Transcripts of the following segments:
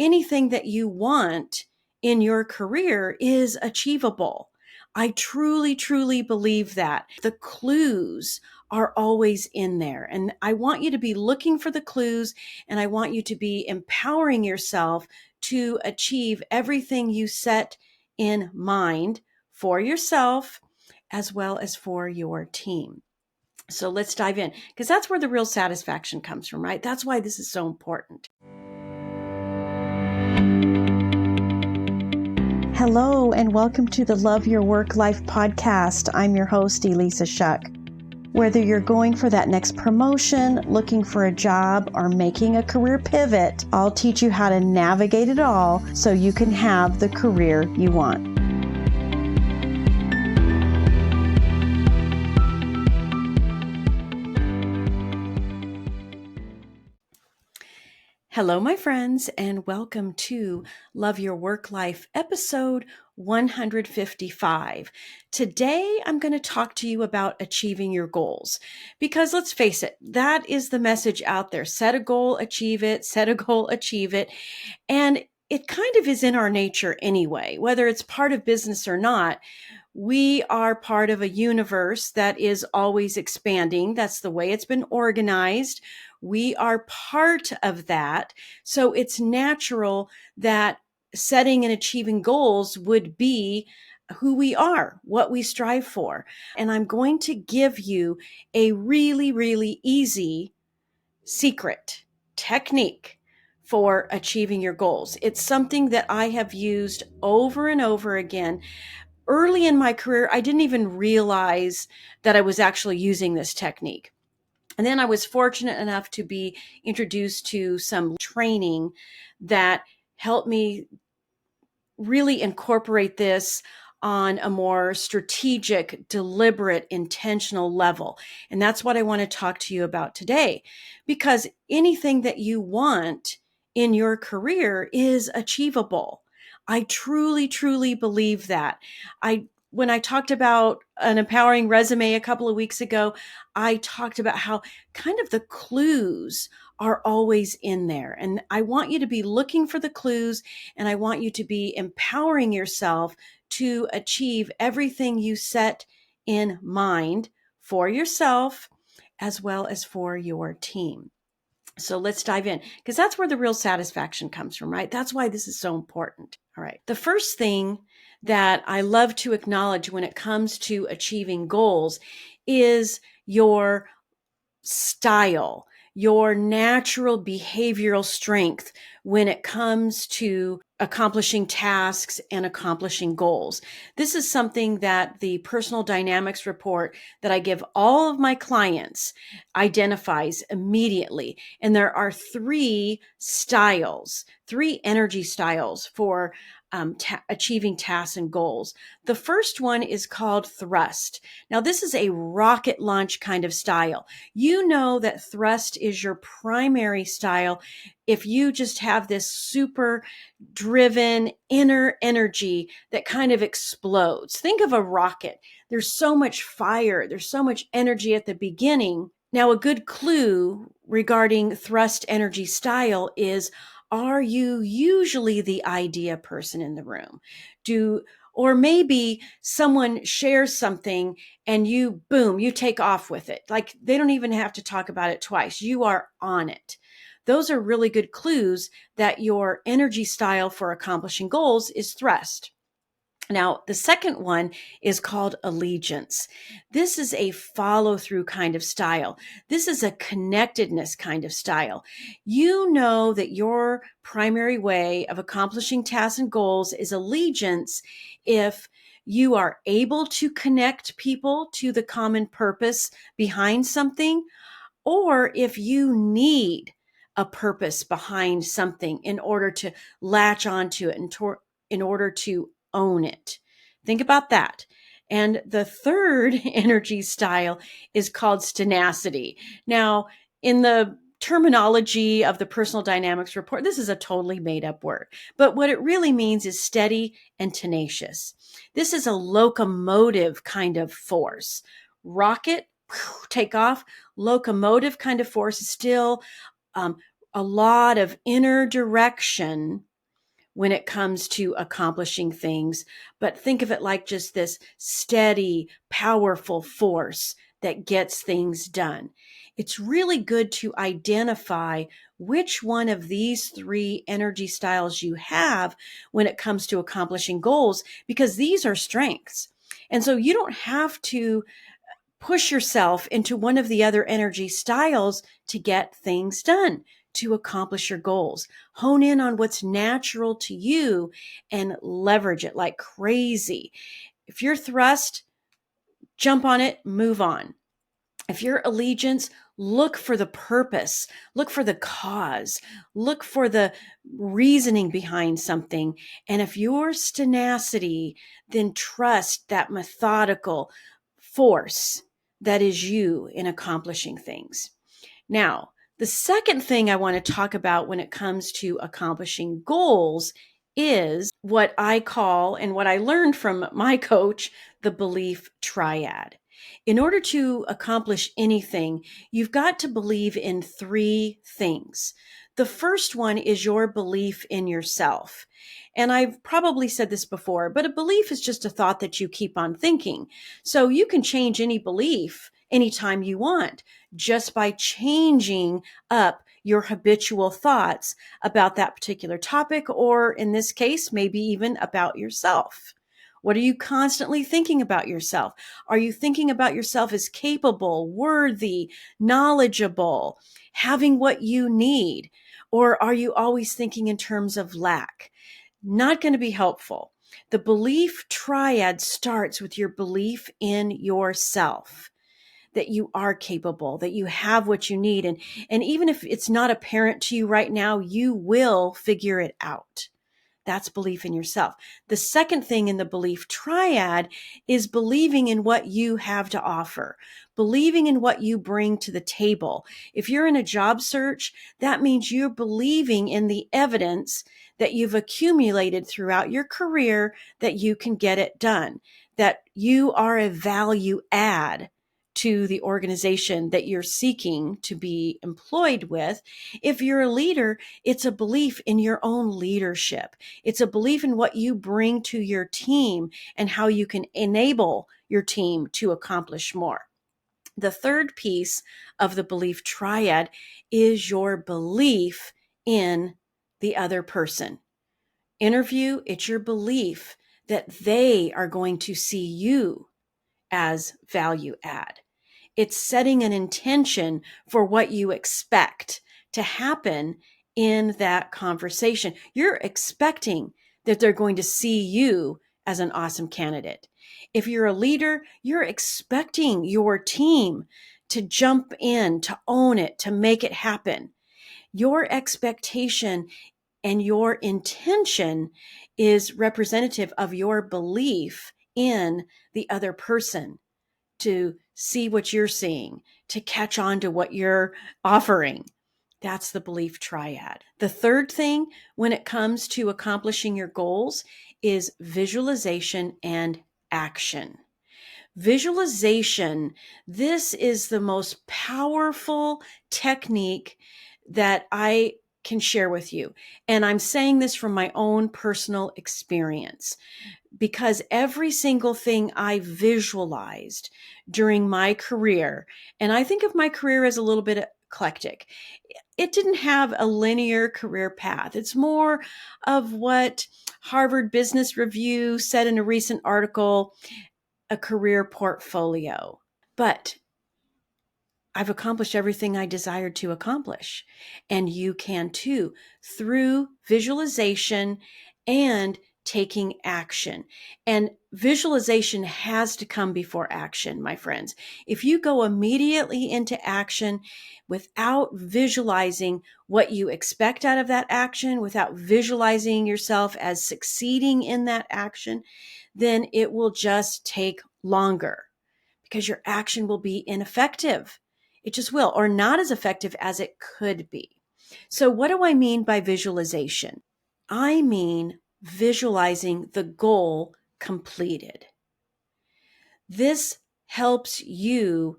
anything that you want in your career is achievable. I truly, truly believe that. The clues are always in there. And I want you to be looking for the clues, and I want you to be empowering yourself to achieve everything you set in mind for yourself as well as for your team. So let's dive in, because that's where the real satisfaction comes from, right? That's why this is so important. Hello, and welcome to the Love Your Work Life podcast. I'm your host, Elissa Shuck. Whether you're going for that next promotion, looking for a job, or making a career pivot, I'll teach you how to navigate it all so you can have the career you want. Hello, my friends, and welcome to Love Your Work Life episode 155. Today, I'm going to talk to you about achieving your goals, because let's face it, that is the message out there. Set a goal, achieve it, set a goal, achieve it. And it kind of is in our nature anyway, whether it's part of business or not. We are part of a universe that is always expanding. That's the way it's been organized. We are part of that. So it's natural that setting and achieving goals would be who we are, what we strive for. And I'm going to give you a really, really easy secret technique for achieving your goals. It's something that I have used over and over again. Early in my career, I didn't even realize that I was actually using this technique. And then I was fortunate enough to be introduced to some training that helped me really incorporate this on a more strategic, deliberate, intentional level. And that's what I want to talk to you about today, because anything that you want in your career is achievable. I truly, truly believe that. When I talked about an empowering resume a couple of weeks ago, I talked about how kind of the clues are always in there. And I want you to be looking for the clues, and I want you to be empowering yourself to achieve everything you set in mind for yourself as well as for your team. So let's dive in, because that's where the real satisfaction comes from, right? That's why this is so important. All right. The first thing that I love to acknowledge when it comes to achieving goals is your style, your natural behavioral strength when it comes to accomplishing tasks and accomplishing goals. This is something that the personal dynamics report that I give all of my clients identifies immediately. And there are three energy styles for achieving tasks and goals. The first one is called thrust. Now, this is a rocket launch kind of style. You know that thrust is your primary style if you just have this super driven inner energy that kind of explodes. Think of a rocket. There's so much fire. There's so much energy at the beginning. Now, a good clue regarding thrust energy style is, are you usually the idea person in the room? Or maybe someone shares something and you take off with it. Like they don't even have to talk about it twice. You are on it. Those are really good clues that your energy style for accomplishing goals is thrust. Now, the second one is called allegiance. This is a follow-through kind of style. This is a connectedness kind of style. You know that your primary way of accomplishing tasks and goals is allegiance if you are able to connect people to the common purpose behind something, or if you need a purpose behind something in order to latch onto it and in order to own it. Think about that. And the third energy style is called tenacity. Now, in the terminology of the personal dynamics report, this is a totally made up word, but what it really means is steady and tenacious. This is a locomotive kind of force. Rocket, take off. Locomotive kind of force is still a lot of inner direction when it comes to accomplishing things, but think of it like just this steady, powerful force that gets things done. It's really good to identify which one of these three energy styles you have when it comes to accomplishing goals, because these are strengths. And so you don't have to push yourself into one of the other energy styles to get things done, to accomplish your goals. Hone in on what's natural to you and leverage it like crazy. If you're thrust, jump on it, move on. If you're allegiance, look for the purpose, look for the cause, look for the reasoning behind something. And if you're tenacity, then trust that methodical force that is you in accomplishing things. Now, the second thing I want to talk about when it comes to accomplishing goals is what I call, and what I learned from my coach, the Belief Triad. In order to accomplish anything, you've got to believe in three things. The first one is your belief in yourself. And I've probably said this before, but a belief is just a thought that you keep on thinking. So you can change any belief anytime you want just by changing up your habitual thoughts about that particular topic, or in this case, maybe even about yourself. What are you constantly thinking about yourself? Are you thinking about yourself as capable, worthy, knowledgeable, having what you need? Or are you always thinking in terms of lack? Not going to be helpful. The belief triad starts with your belief in yourself, that you are capable, that you have what you need. And even if it's not apparent to you right now, you will figure it out. That's belief in yourself. The second thing in the belief triad is believing in what you have to offer, believing in what you bring to the table. If you're in a job search, that means you're believing in the evidence that you've accumulated throughout your career that you can get it done, that you are a value add to the organization that you're seeking to be employed with. If you're a leader, it's a belief in your own leadership. It's a belief in what you bring to your team and how you can enable your team to accomplish more. The third piece of the belief triad is your belief in the other person. Interview, it's your belief that they are going to see you as value add. It's setting an intention for what you expect to happen in that conversation. You're expecting that they're going to see you as an awesome candidate. If you're a leader, you're expecting your team to jump in, to own it, to make it happen. Your expectation and your intention is representative of your belief in the other person, to see what you're seeing, to catch on to what you're offering. That's the belief triad. The third thing when it comes to accomplishing your goals is visualization and action. Visualization, this is the most powerful technique that I can share with you. And I'm saying this from my own personal experience, because every single thing I visualized during my career, and I think of my career as a little bit eclectic. It didn't have a linear career path. It's more of what Harvard Business Review said in a recent article, a career portfolio. But I've accomplished everything I desired to accomplish. And you can too, through visualization and taking action. And visualization has to come before action, my friends. If you go immediately into action without visualizing what you expect out of that action, without visualizing yourself as succeeding in that action, then it will just take longer, because your action will be ineffective. It just will, or not as effective as it could be. So what do I mean by visualization? I mean visualizing the goal completed. This helps you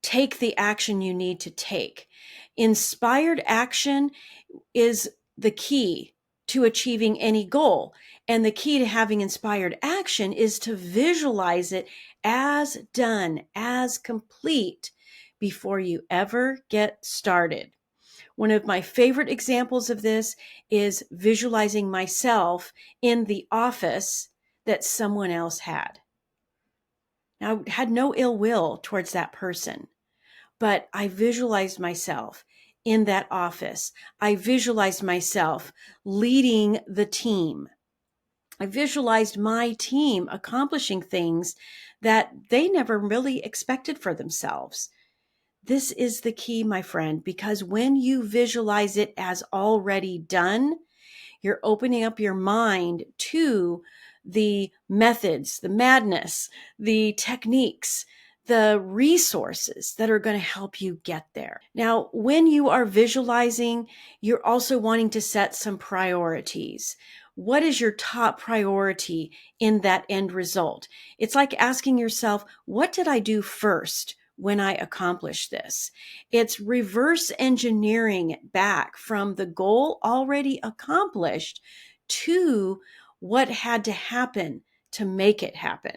take the action you need to take. Inspired action is the key to achieving any goal. And the key to having inspired action is to visualize it as done, as complete before you ever get started. One of my favorite examples of this is visualizing myself in the office that someone else had. Now, I had no ill will towards that person, but I visualized myself in that office. I visualized myself leading the team. I visualized my team accomplishing things that they never really expected for themselves. This is the key, my friend, because when you visualize it as already done, you're opening up your mind to the methods, the madness, the techniques, the resources that are going to help you get there. Now, when you are visualizing, you're also wanting to set some priorities. What is your top priority in that end result? It's like asking yourself, what did I do first when I accomplish this? It's reverse engineering it back from the goal already accomplished to what had to happen to make it happen.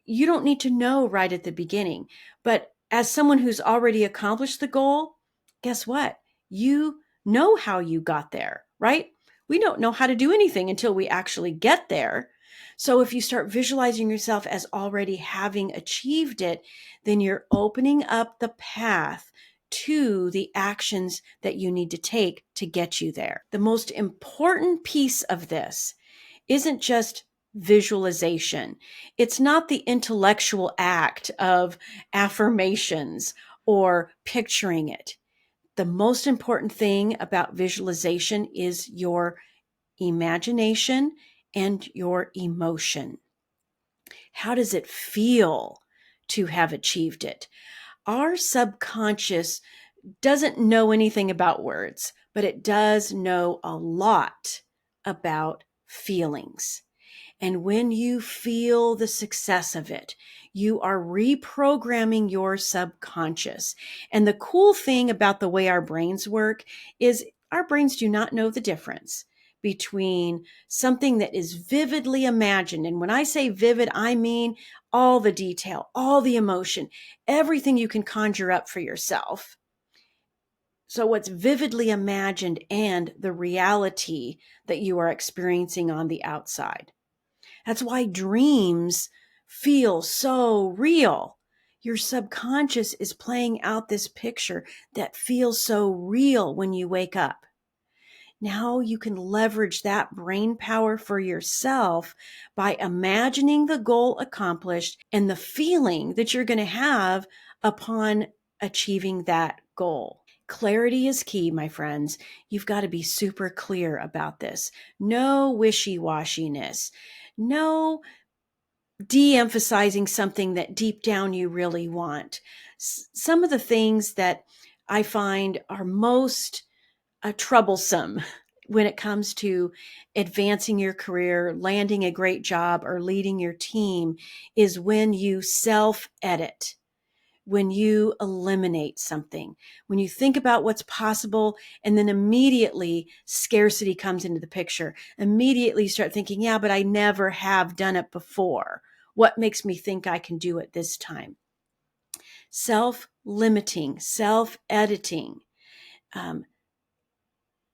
You don't need to know right at the beginning, but as someone who's already accomplished the goal, guess what? You know how you got there, right? We don't know how to do anything until we actually get there. So if you start visualizing yourself as already having achieved it, then you're opening up the path to the actions that you need to take to get you there. The most important piece of this isn't just visualization. It's not the intellectual act of affirmations or picturing it. The most important thing about visualization is your imagination and your emotion. How does it feel to have achieved it? Our subconscious doesn't know anything about words, but it does know a lot about feelings. And when you feel the success of it, you are reprogramming your subconscious. And the cool thing about the way our brains work is our brains do not know the difference between something that is vividly imagined. And when I say vivid, I mean all the detail, all the emotion, everything you can conjure up for yourself. So what's vividly imagined and the reality that you are experiencing on the outside. That's why dreams feel so real. Your subconscious is playing out this picture that feels so real when you wake up. Now you can leverage that brain power for yourself by imagining the goal accomplished and the feeling that you're going to have upon achieving that goal. Clarity is key, my friends. You've got to be super clear about this. No wishy-washiness. No de-emphasizing something that deep down you really want. Some of the things that I find are most troublesome when it comes to advancing your career, landing a great job, or leading your team is when you self-edit, when you eliminate something, when you think about what's possible, and then immediately scarcity comes into the picture. Immediately you start thinking, yeah, but I never have done it before. What makes me think I can do it this time? Self-limiting, self-editing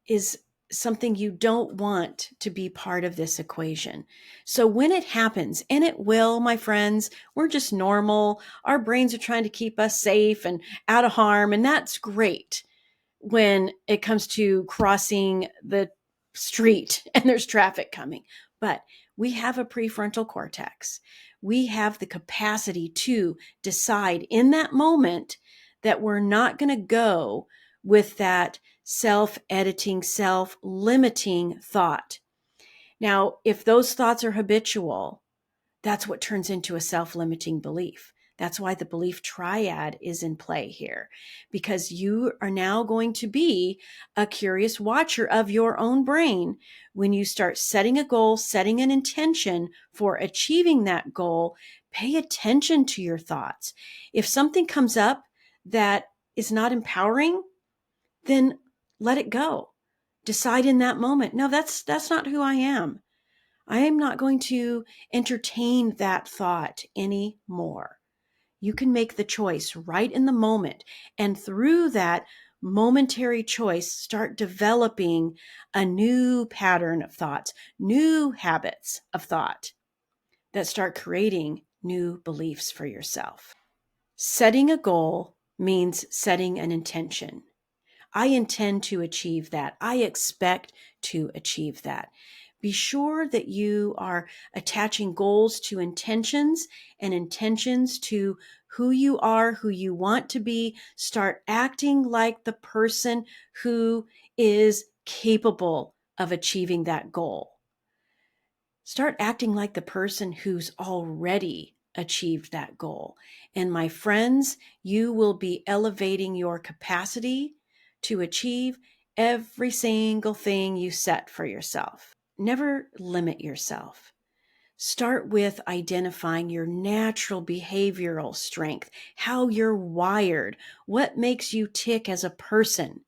is something you don't want to be part of this equation. So when it happens, and it will, my friends, we're just normal. Our brains are trying to keep us safe and out of harm, and that's great when it comes to crossing the street and there's traffic coming. But we have a prefrontal cortex. We have the capacity to decide in that moment that we're not going to go with that self-editing, self-limiting thought. Now, if those thoughts are habitual, that's what turns into a self-limiting belief. That's why the belief triad is in play here, because you are now going to be a curious watcher of your own brain when you start setting a goal, setting an intention for achieving that goal. Pay attention to your thoughts. If something comes up that is not empowering, then let it go. Decide in that moment, no, that's not who I am. I am not going to entertain that thought anymore. You can make the choice right in the moment. And through that momentary choice, start developing a new pattern of thoughts, new habits of thought that start creating new beliefs for yourself. Setting a goal means setting an intention. I intend to achieve that. I expect to achieve that. Be sure that you are attaching goals to intentions and intentions to who you are, who you want to be. Start acting like the person who is capable of achieving that goal. Start acting like the person who's already achieved that goal. And my friends, you will be elevating your capacity to achieve every single thing you set for yourself. Never limit yourself. Start with identifying your natural behavioral strength, how you're wired, what makes you tick as a person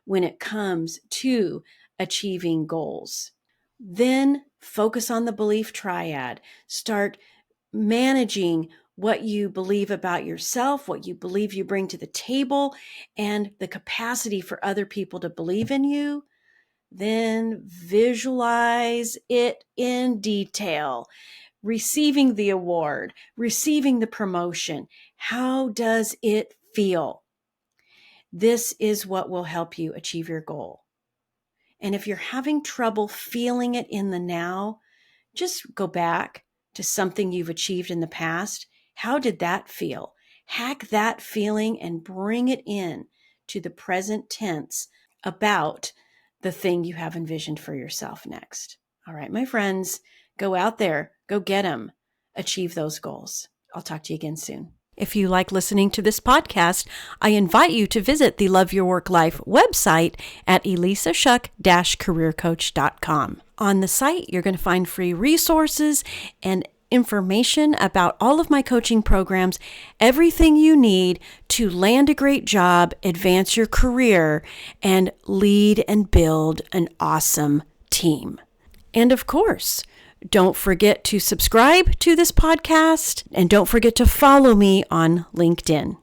when it comes to achieving goals. Then focus on the belief triad. Start managing what you believe about yourself, what you believe you bring to the table, and the capacity for other people to believe in you. Then visualize it in detail. Receiving the award, receiving the promotion. How does it feel? This is what will help you achieve your goal. And if you're having trouble feeling it in the now, just go back to something you've achieved in the past. How did that feel? Hack that feeling and bring it in to the present tense about the thing you have envisioned for yourself next. All right, my friends, go out there, go get them, achieve those goals. I'll talk to you again soon. If you like listening to this podcast, I invite you to visit the Love Your Work Life website at elissashuck-careercoach.com. On the site, you're going to find free resources and information about all of my coaching programs, everything you need to land a great job, advance your career, and lead and build an awesome team. And of course, don't forget to subscribe to this podcast and don't forget to follow me on LinkedIn.